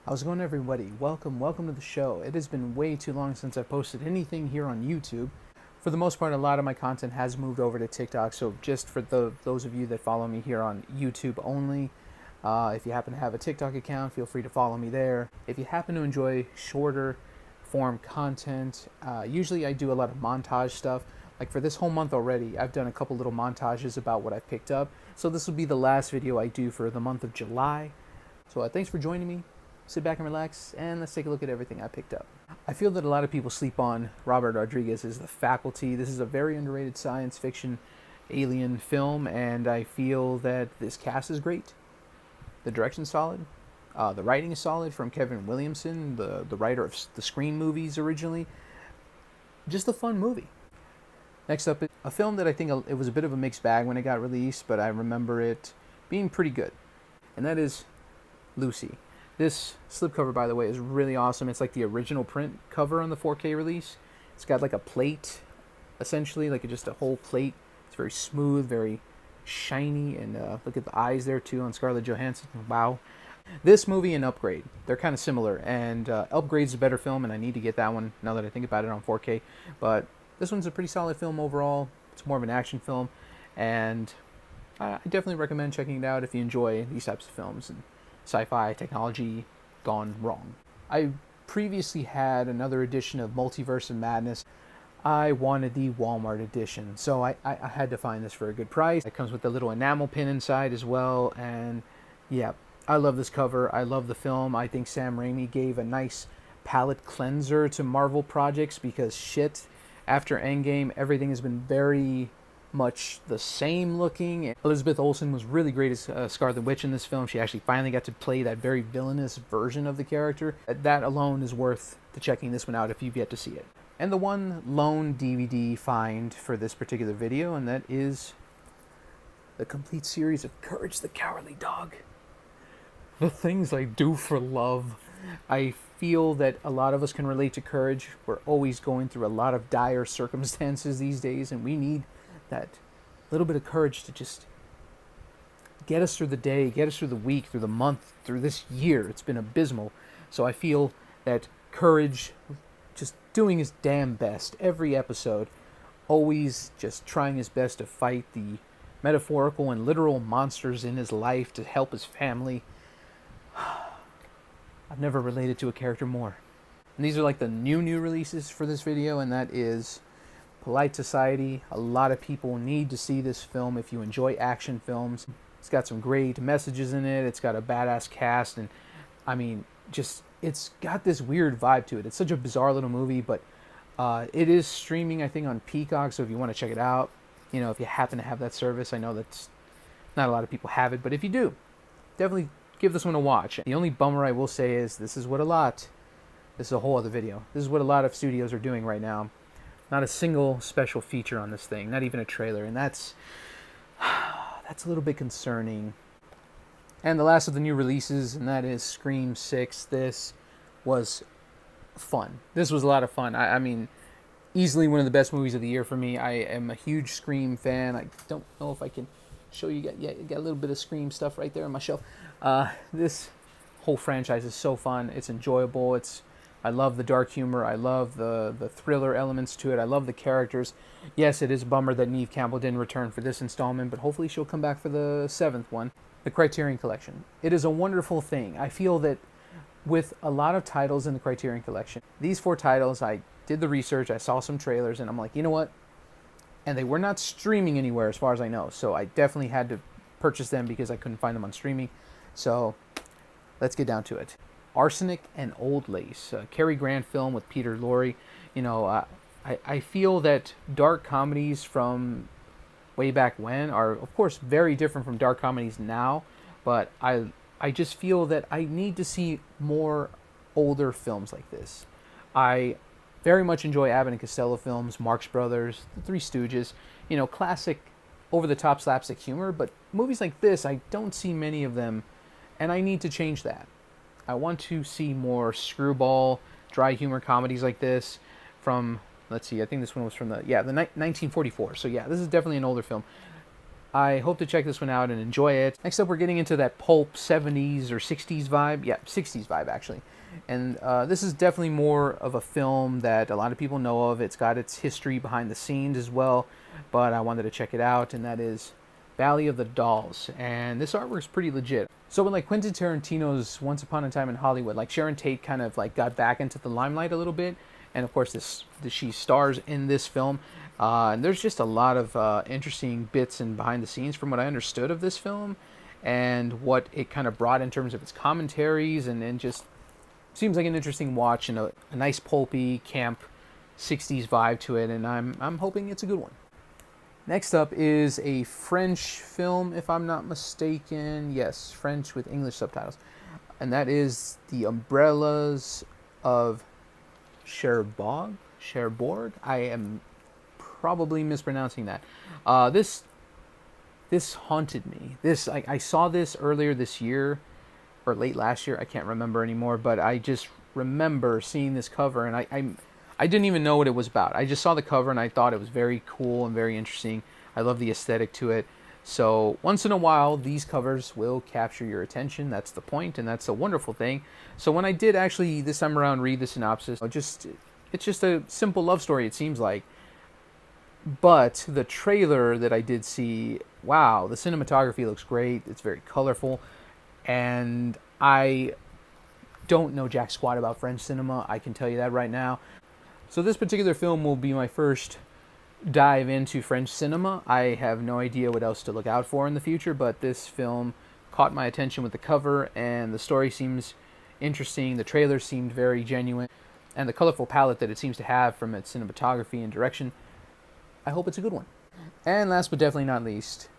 How's it going, everybody? Welcome to the show. It has been way too long since I posted anything here on YouTube. For the most part, a lot of my content has moved over to TikTok, so just for those of you that follow me here on YouTube only, if you happen to have a TikTok account, feel free to follow me there. If you happen to enjoy shorter form content, usually I do a lot of montage stuff. Like for this whole month already, I've done a couple little montages about what I've picked up. So this will be the last video I do for the month of July. So thanks for joining me. Sit back and relax, and let's take a look at everything I picked up. I feel that a lot of people sleep on Robert Rodriguez as The Faculty. This is a very underrated science fiction alien film, and I feel that this cast is great. The direction's solid. The writing is solid from Kevin Williamson, the writer of the Scream movies originally. Just a fun movie. Next up, a film that I think it was a bit of a mixed bag when it got released, but I remember it being pretty good. And that is Lucy. This slipcover, by the way, is really awesome. It's like the original print cover on the 4K release. It's got like a plate, essentially, like just a whole plate. It's very smooth, very shiny, and look at the eyes there too on Scarlett Johansson. Wow. This movie and Upgrade, they're kind of similar, and Upgrade's a better film, and I need to get that one now that I think about it on 4K. But this one's a pretty solid film overall. It's more of an action film, and I definitely recommend checking it out if you enjoy these types of films and sci-fi technology gone wrong. I previously had another edition of Multiverse of Madness. I wanted the Walmart edition, so I had to find this for a good price. It comes with a little enamel pin inside as well, and yeah, I love this cover. I love the film. I think Sam Raimi gave a nice palette cleanser to Marvel projects because shit, after Endgame, everything has been very much the same looking. Elizabeth Olsen was really great as Scarlet Witch in this film. She actually finally got to play that very villainous version of the character. That alone is worth checking this one out if you've yet to see it. And the one lone DVD find for this particular video, and that is the complete series of Courage the Cowardly Dog. The things I do for love. I feel that a lot of us can relate to Courage. We're always going through a lot of dire circumstances these days, and we need that little bit of courage to just get us through the day, get us through the week, through the month, through this year. It's been abysmal. So I feel that Courage, just doing his damn best every episode, always just trying his best to fight the metaphorical and literal monsters in his life to help his family. I've never related to a character more. And these are like the new releases for this video, and that is Polite Society. A lot of people need to see this film if you enjoy action films. It's got some great messages in it. It's got a badass cast, and I mean, just it's got this weird vibe to it. It's such a bizarre little movie, but it is streaming, I think, on Peacock, so if you want to check it out, you know, if you happen to have that service. I know that's not a lot of people have it, but if you do, definitely give this one a watch. The only bummer I will say is this is a whole other video. This is what a lot of studios are doing right now. Not a single special feature on this thing, not even a trailer, and that's a little bit concerning. And the last of the new releases, and that is Scream 6. This was fun. This was a lot of fun. I mean, easily one of the best movies of the year for me. I am a huge Scream fan. I don't know if I can show you. Yeah, you got a little bit of Scream stuff right there on my shelf. This whole franchise is so fun. It's enjoyable. I love the dark humor. I love the thriller elements to it. I love the characters. Yes, it is a bummer that Neve Campbell didn't return for this installment, but hopefully she'll come back for the 7th one. The Criterion Collection. It is a wonderful thing. I feel that with a lot of titles in the Criterion Collection, these 4 titles, I did the research, I saw some trailers, and I'm like, you know what? And they were not streaming anywhere as far as I know, so I definitely had to purchase them because I couldn't find them on streaming. So let's get down to it. Arsenic and Old Lace, a Cary Grant film with Peter Lorre. You know, I feel that dark comedies from way back when are, of course, very different from dark comedies now, but I just feel that I need to see more older films like this. I very much enjoy Abbott and Costello films, Marx Brothers, The Three Stooges, you know, classic over-the-top slapstick humor, but movies like this, I don't see many of them, and I need to change that. I want to see more screwball, dry humor comedies like this from, let's see, I think this one was from the 1944. So yeah, this is definitely an older film. I hope to check this one out and enjoy it. Next up, we're getting into that pulp 70s or 60s vibe. Yeah, 60s vibe, actually. And this is definitely more of a film that a lot of people know of. It's got its history behind the scenes as well, but I wanted to check it out, and that is Valley of the Dolls. And this artwork's pretty legit. So when like Quentin Tarantino's Once Upon a Time in Hollywood, like Sharon Tate kind of like got back into the limelight a little bit, and of course she stars in this film. And there's just a lot of interesting bits and behind the scenes from what I understood of this film, and what it kind of brought in terms of its commentaries, and just seems like an interesting watch and a nice pulpy camp 60s vibe to it, and I'm hoping it's a good one. Next up is a French film, if I'm not mistaken. Yes, French with English subtitles. And that is The Umbrellas of Cherbourg. I am probably mispronouncing that. This haunted me. I saw this earlier this year, or late last year. I can't remember anymore, but I just remember seeing this cover, and I didn't even know what it was about. I just saw the cover and I thought it was very cool and very interesting. I love the aesthetic to it. So once in a while, these covers will capture your attention. That's the point, and that's a wonderful thing. So when I did actually this time around read the synopsis, it's just a simple love story, it seems like. But the trailer that I did see, wow, the cinematography looks great. It's very colorful. And I don't know jack squat about French cinema. I can tell you that right now. So this particular film will be my first dive into French cinema. I have no idea what else to look out for in the future, but this film caught my attention with the cover, and the story seems interesting. The trailer seemed very genuine, and the colorful palette that it seems to have from its cinematography and direction. I hope it's a good one. And last but definitely not least,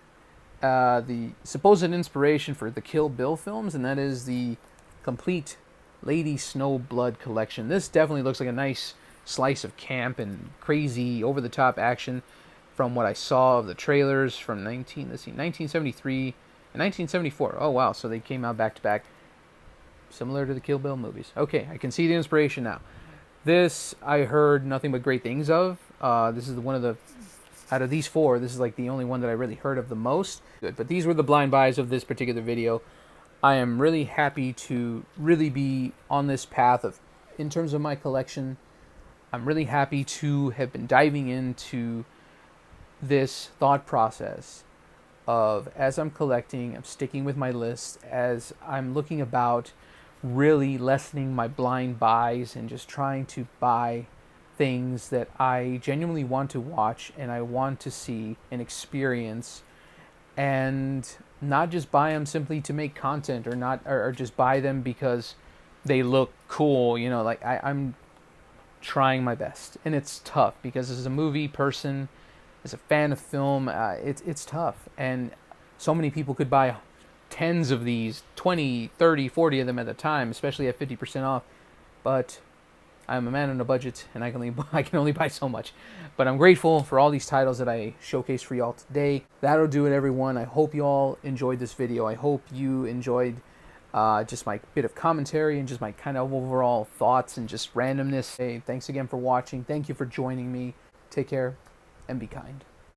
the supposed inspiration for the Kill Bill films, and that is the complete Lady Snowblood collection. This definitely looks like a nice slice of camp and crazy over-the-top action from what I saw of the trailers from 1973 and 1974. Oh wow, so they came out back to back, similar to the Kill Bill movies. Okay, I can see the inspiration now. This I heard nothing but great things of. This is one of the, out of these four, this is like the only one that I really heard of the most. Good, but these were the blind buys of this particular video. I am really happy to really be on this path of, in terms of my collection, I'm really happy to have been diving into this thought process of, as I'm collecting, I'm sticking with my list, as I'm looking about really lessening my blind buys and just trying to buy things that I genuinely want to watch and I want to see and experience, and not just buy them simply to make content, or just buy them because they look cool. You know, like I'm trying my best, and it's tough because as a movie person, as a fan of film, it's tough, and so many people could buy tens of these, 20, 30, 40 of them at a time, especially at 50% off, but I'm a man on a budget, and I can only buy so much. But I'm grateful for all these titles that I showcased for y'all today. That'll do it, everyone. I hope you all enjoyed this video. I hope you enjoyed just my bit of commentary and just my kind of overall thoughts and just randomness. Hey, thanks again for watching. Thank you for joining me. Take care and be kind.